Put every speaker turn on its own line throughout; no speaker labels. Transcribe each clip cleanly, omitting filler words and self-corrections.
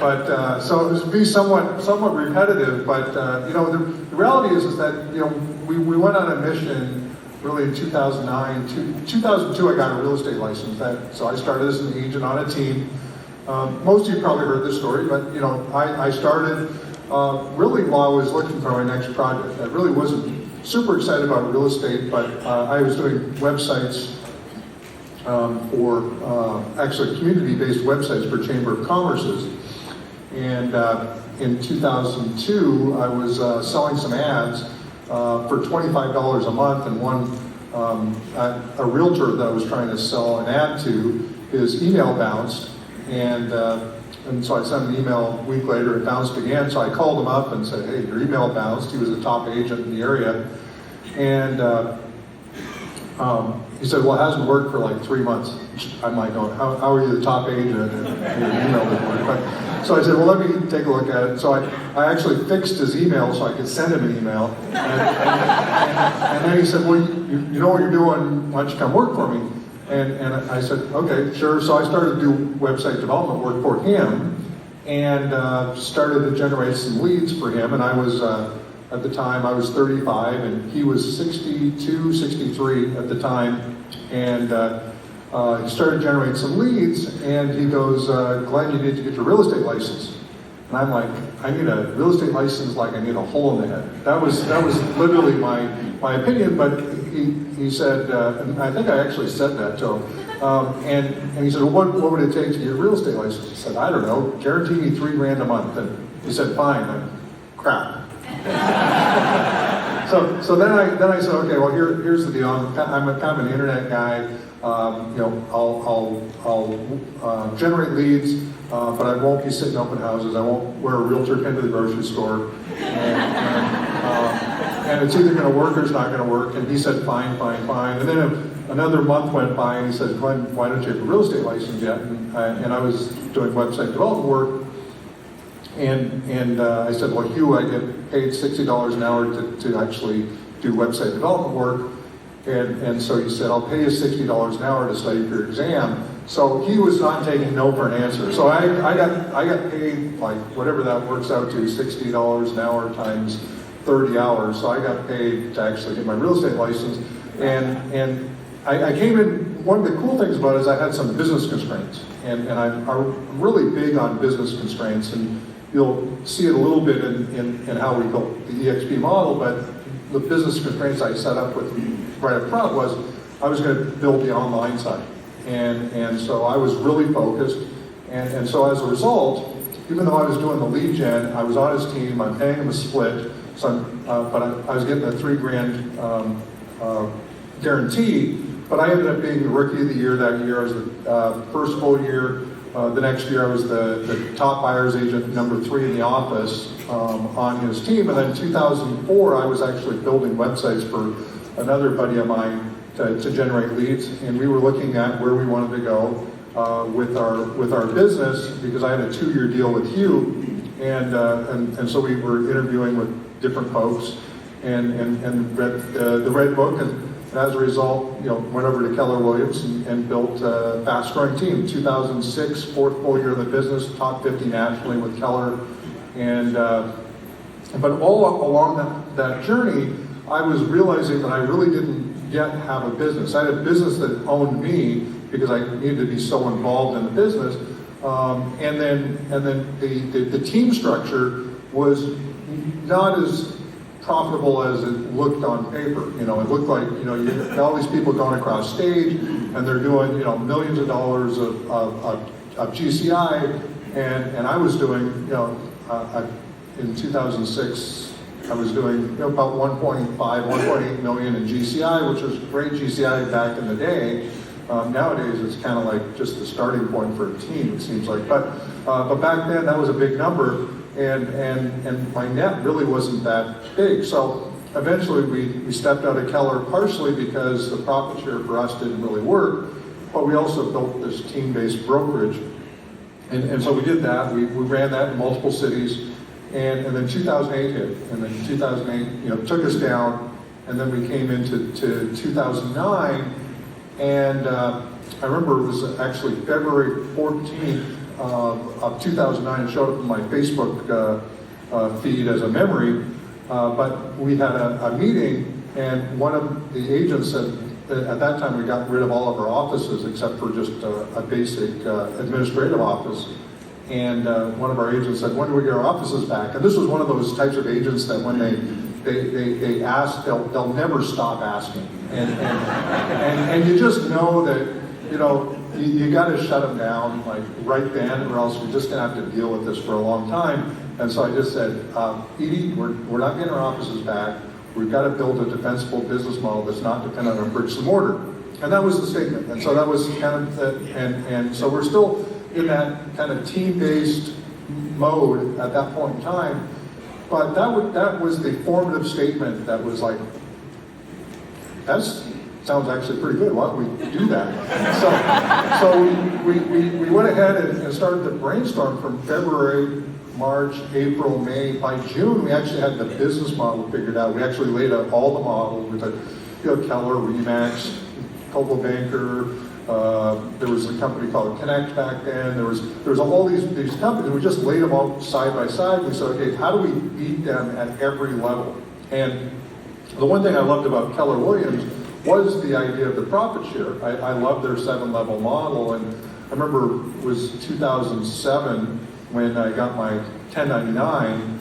So it would be somewhat repetitive, but the reality is that we went on a mission really in 2009. 2002 I got a real estate license. So I started as an agent on a team. Most of you probably heard this story, but I started really while I was looking for my next project. I really wasn't super excited about real estate, but I was doing websites for actually community-based websites for Chamber of Commerce's. And in 2002, I was selling some ads for $25 a month, and a realtor that I was trying to sell an ad to, his email bounced, and so I sent an email a week later, it bounced again, so I called him up and said, hey, your email bounced. He was a top agent in the area, and he said, well, it hasn't worked for like 3 months. I'm like going, how are you the top agent and your email doesn't work? But, so I said, well, let me take a look at it. So I actually fixed his email so I could send him an email. And then he said, well, you know what you're doing, why don't you come work for me? And I said, okay, sure. So I started to do website development work for him and started to generate some leads for him. And I was, at the time, I was 35 and he was 62, 63 at the time. And he started generating some leads and he goes, Glenn, you need to get your real estate license. And I'm like, I need a real estate license like I need a hole in the head. That was literally my opinion, but he said, and I think I actually said that to him, and he said, well, what would it take to get a real estate license? I said, I don't know, guarantee me $3,000 a month. And he said, fine. I'm crap. So then I said, okay, well here's the deal. I'm kind of an internet guy. I'll generate leads, but I won't be sitting open houses. I won't wear a realtor pin to the grocery store. And it's either going to work or it's not going to work. And he said, fine. And then another month went by and he said, Glenn, why don't you have a real estate license yet? And I was doing website development work. And I said, well, Hugh, I get paid $60 an hour to actually do website development work. And so he said, I'll pay you $60 an hour to study for your exam. So he was not taking no for an answer. So I got paid like whatever that works out to, $60 an hour times 30 hours. So I got paid to actually get my real estate license. And I came in, one of the cool things about it is I had some business constraints. And I'm really big on business constraints. And you'll see it a little bit in how we built the eXp model, but the business constraints I set up with right up front was I was going to build the online side. And so I was really focused. And so as a result, even though I was doing the lead gen, I was on his team, I'm paying him a split, but I was getting a $3,000 guarantee, but I ended up being the rookie of the year that year. I was the first full year. The next year I was the top buyer's agent, number 3 in the office on his team. And then in 2004, I was actually building websites for another buddy of mine to generate leads. And we were looking at where we wanted to go with our business because I had a 2-year deal with Hugh. And so we were interviewing with different folks and read the Red Book. And as a result, went over to Keller Williams and built a fast-growing team. 2006, 4th full year of the business, top 50 nationally with Keller. But all along that journey, I was realizing that I really didn't yet have a business. I had a business that owned me because I needed to be so involved in the business. And then the team structure was not as profitable as it looked on paper. It looked like, you got all these people going across stage and they're doing, millions of dollars of GCI. And I was doing, in 2006, I was doing about 1.8 million in GCI, which was great GCI back in the day. Nowadays, it's kind of like just the starting point for a team, it seems like. But back then, that was a big number. And my net really wasn't that big. So eventually we stepped out of Keller partially because the profit share for us didn't really work, but we also built this team-based brokerage. And so we did that. We ran that in multiple cities. And then 2008 hit. And then 2008 took us down. And then we came into 2009. And I remember it was actually February 14th of 2009. It showed up in my Facebook feed as a memory. But we had a meeting, and one of the agents said, at that time we got rid of all of our offices except for just a basic administrative office. And one of our agents said, when do we get our offices back? And this was one of those types of agents that when they ask, they'll never stop asking. And you just know that, you got to shut them down like right then, or else we're just going to have to deal with this for a long time. And so I just said, Edie, we're not getting our offices back. We've got to build a defensible business model that's not dependent on bricks and mortar. And that was the statement. And so that was kind of and so we're still in that kind of team-based mode at that point in time. But that was the formative statement that was like, that sounds actually pretty good. Why don't we do that? So we went ahead and started to brainstorm from February, March, April, May. By June, we actually had the business model figured out. We actually laid out all the models. We had Keller, Remax, Coldwell Banker. There was a company called Connect back then. There was all these companies. We just laid them all side by side. We said, okay, how do we beat them at every level? And the one thing I loved about Keller Williams was the idea of the profit share. I loved their 7-level model, and I remember it was 2007 when I got my 1099,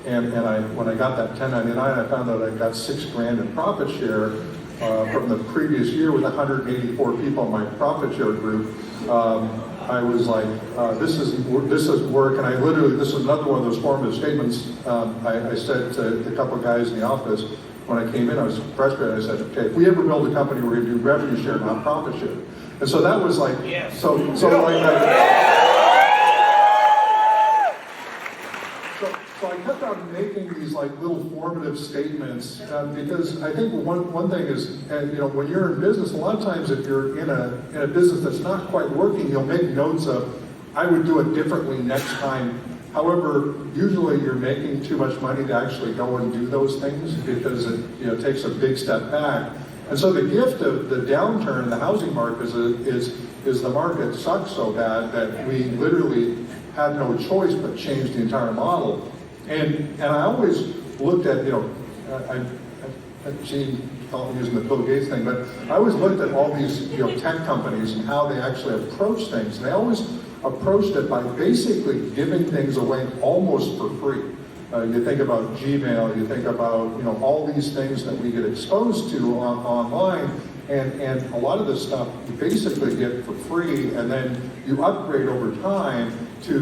and when I got that 1099, I found out I got $6,000 in profit share from the previous year with 184 people in my profit share group. I was like, this is work, and this is another one of those formative statements. I said to a couple of guys in the office when I came in, I was frustrated. I said, okay, if we ever build a company, we're going to do revenue share, not profit share. And so that was like, yes. So I kept on making these like little formative statements because I think one thing is, when you're in business, a lot of times if you're in a business that's not quite working, you'll make notes of, I would do it differently next time. However, usually you're making too much money to actually go and do those things because it takes a big step back. And so the gift of the downturn in the housing market is the market sucks so bad that we literally had no choice but change the entire model. And I always looked at, I've seen using the Bill Gates thing, but I always looked at all these tech companies and how they actually approach things. And they always approached it by basically giving things away almost for free. You think about Gmail, you think about all these things that we get exposed to online, and a lot of this stuff you basically get for free, and then you upgrade over time to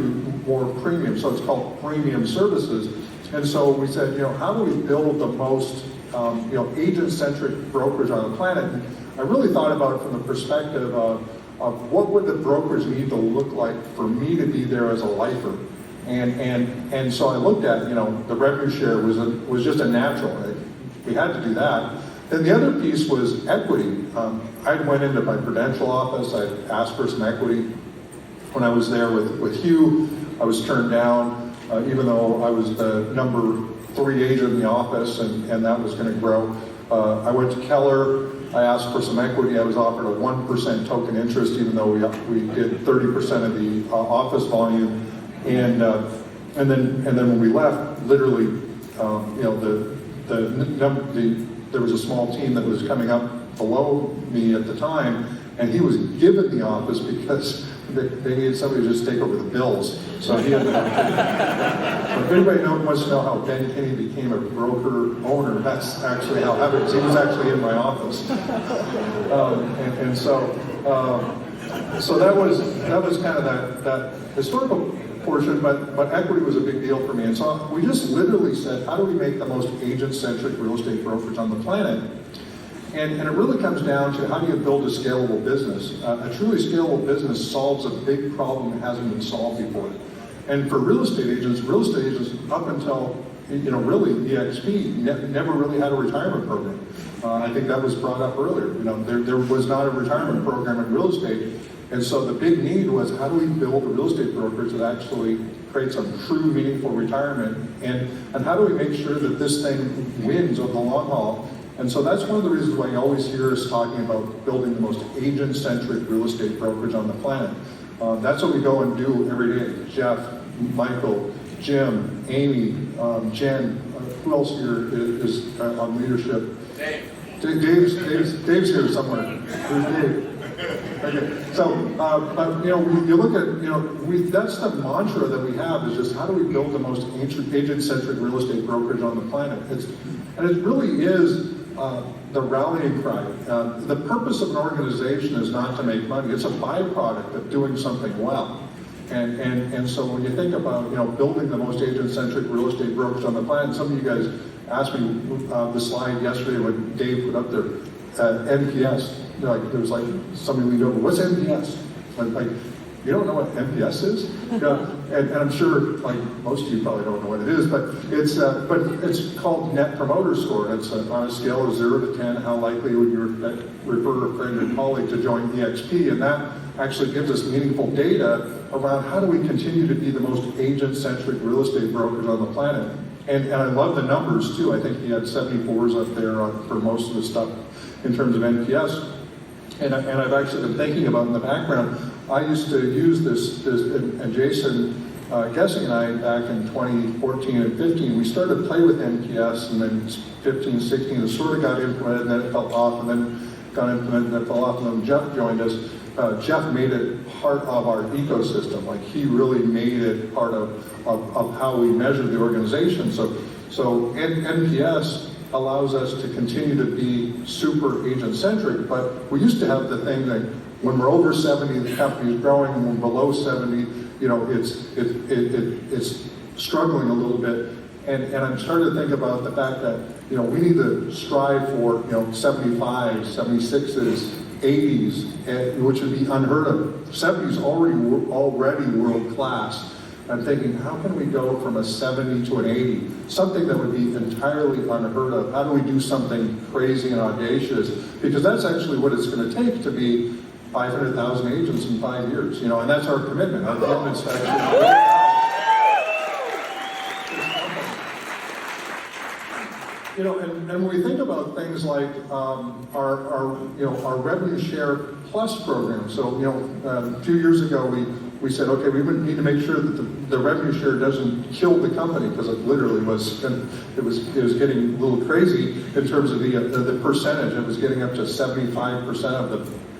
more premium. So it's called premium services. And so we said, how do we build the most agent-centric brokerage on the planet? And I really thought about it from the perspective of what would the brokerage need to look like for me to be there as a lifer. And so I looked at, the revenue share was just a natural. Right? We had to do that. Then the other piece was equity. I went into my Prudential office. I asked for some equity. When I was there with Hugh, I was turned down, even though I was the number 3 agent in the office, and that was going to grow. I went to Keller. I asked for some equity. I was offered a 1% token interest, even though we did 30% of the office volume. And then when we left, literally, there was a small team that was coming up below me at the time, and he was given the office because they needed somebody to just take over the bills. So he had to. If anybody wants to know how Ben Kinney became a broker owner, that's actually how it happened. He was actually in my office, so that was kind of that historical portion, but equity was a big deal for me. And so we just literally said, how do we make the most agent-centric real estate brokerage on the planet? And it really comes down to how do you build a scalable business? A truly scalable business solves a big problem that hasn't been solved before. And for real estate agents up until really eXp never really had a retirement program. I think that was brought up earlier. There was not a retirement program in real estate. And so the big need was, how do we build a real estate brokerage that actually creates a true meaningful retirement? And how do we make sure that this thing wins over the long haul? And so that's one of the reasons why you always hear us talking about building the most agent-centric real estate brokerage on the planet. That's what we go and do every day. Jeff, Michael, Jim, Amy, Jen, who else here is on leadership? Dave's here somewhere. Where's Dave? Okay. So, but you look at that's the mantra that we have, is just how do we build the most agent-centric real estate brokerage on the planet? And it really is the rallying cry. The purpose of an organization is not to make money; it's a byproduct of doing something well. And so when you think about building the most agent-centric real estate brokerage on the planet, some of you guys asked me the slide yesterday when Dave put up there, NPS. There was somebody leaned over. What's NPS? Like you don't know what NPS is? And I'm sure most of you probably don't know what it is, but it's called Net Promoter Score. It's on a scale of 0 to 10. How likely would you refer a friend or colleague to join eXp? And that actually gives us meaningful data around how do we continue to be the most agent-centric real estate brokerage on the planet. And I love the numbers too. I think he had 74s up there for most of the stuff in terms of NPS. And I've actually been thinking about in the background, I used to use this and Jason Guessing and I, back in 2014 and 15, we started to play with NPS, and then 15, 16, it sort of got implemented, and then it fell off, and then got implemented, and then it fell off, and then Jeff joined us. Jeff made it part of our ecosystem. He really made it part of how we measure the organization. So NPS allows us to continue to be super agent-centric, but we used to have the thing that when we're over 70, the company's growing, and when we're below 70, it's struggling a little bit. And I'm starting to think about the fact that, we need to strive for, 75s, 76s, 80s, which would be unheard of. 70s already world class. I'm thinking, how can we go from a 70 to an 80? Something that would be entirely unheard of. How do we do something crazy and audacious? Because that's actually what it's going to take to be 500,000 agents in 5 years. And that's our commitment. Our commitment's to actually... And when we think about things like our revenue share plus program. So, a few years ago we said, okay, we would need to make sure that the revenue share doesn't kill the company, because it literally was, it was getting a little crazy in terms of the percentage. It was getting up to 75%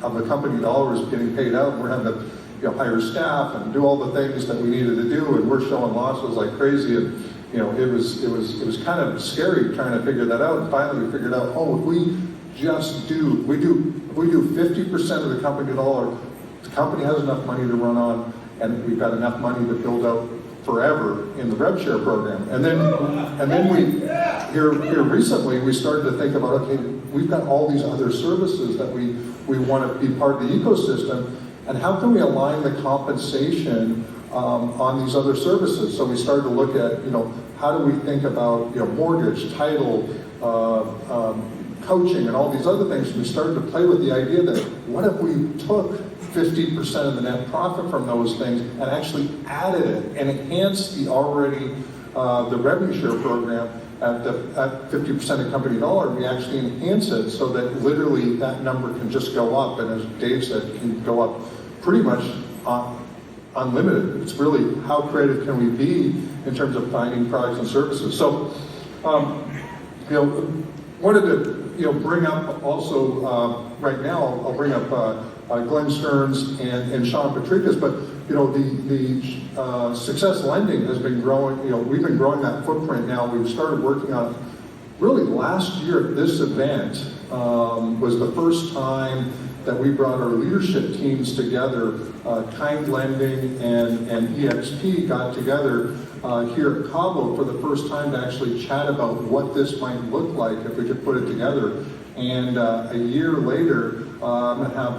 of the company dollars getting paid out, and we're having to hire staff and do all the things that we needed to do, and we're showing losses like crazy. And it was kind of scary trying to figure that out. And finally we figured out, if we do 50% of the company dollar, the company has enough money to run on, and we've got enough money to build out forever in the rev share program. And then we here recently we started to think about, okay, we've got all these other services that we want to be part of the ecosystem, and how can we align the compensation on these other services? So we started to look at, how do we think about mortgage, title, coaching, and all these other things. And we started to play with the idea that what if we took 50% of the net profit from those things and actually added it and enhanced the revenue share program at 50% of company dollar. We actually enhance it so that literally that number can just go up, and as Dave said, can go up pretty much unlimited. It's really how creative can we be in terms of finding products and services. So, wanted to bring up also right now. I'll bring up Glenn Stearns and Sean Patrikas, but the Success Lending has been growing. We've been growing that footprint now. We've started working on it. Really, last year at this event was the first time that we brought our leadership teams together. Kind Lending and eXp got together here at Cabo for the first time to actually chat about what this might look like if we could put it together. And a year later, I'm going to have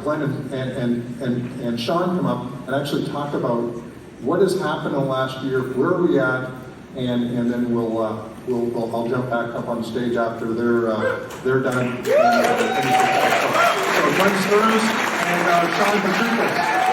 Glenn and Sean come up and actually talk about what has happened in the last year, where are we at, and then I'll jump back up on stage after they're done. So Glenn Stearns and Sean Patrikas.